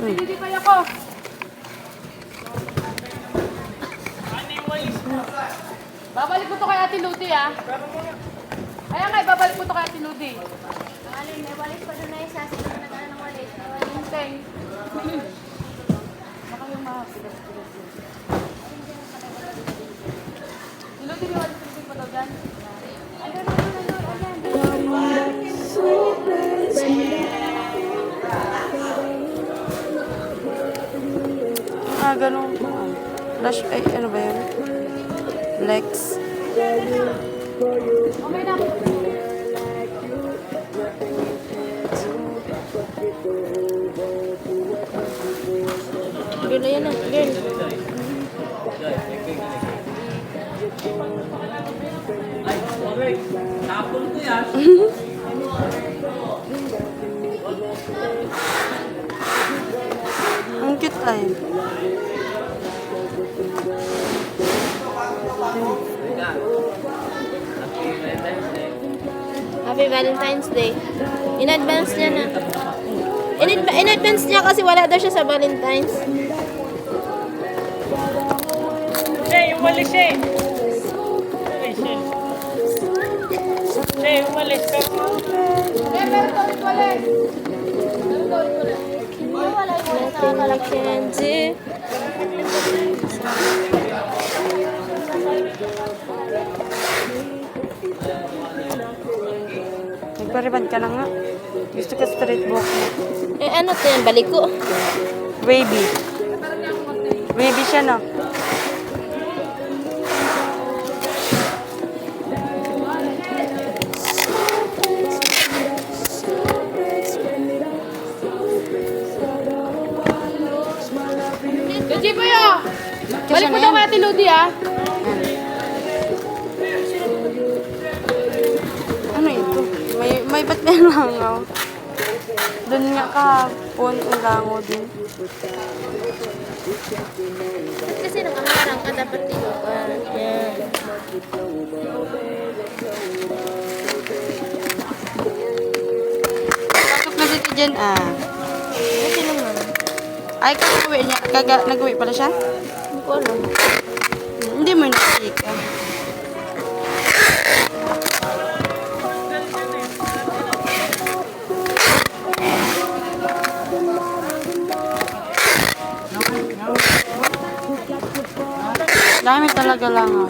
Hindi pa ako. Babalik mo to kay Ate Ludi, ah. Kaya nga, babalik mo to kay Ate Ludi. Alin, may walis pa doon na isa. Sino na nag-ano ng walis? Teng. Baka yung mga pilas-pilas yun. Si Ludi, may walis pa daw dyan. Ayun. Ganun. Flash, ay, ano ba yun? Lex. Okay na. Girl, ayan na. Girl. Ay, okay. Tapon ko yan. Ang cute ay. Happy Valentine's Day. In advance niya na. In advance niya kasi wala daw siya sa Valentine's. Siya, umalis siya eh. Siya, umalis. Kenzie. Nagparibad ka na nga. Gusto ka straight buhok mo. Eh ano to yan? Balik ko. Wavy. Wavy siya, no? Gaji po yun! Balik mo daw kay Ate Ludi, ah. Ano ito? May ba't may langaw? Doon nga kahapon, ang langaw din. Kasi nakaharang ka dapat dito. Yan. Pasok na dito dyan, ah. Kasi naman. Ay, kagawi niya. Nagawi pala siya? Hindi ko alam. Hindi mo nakika. Dami talaga lang, ah.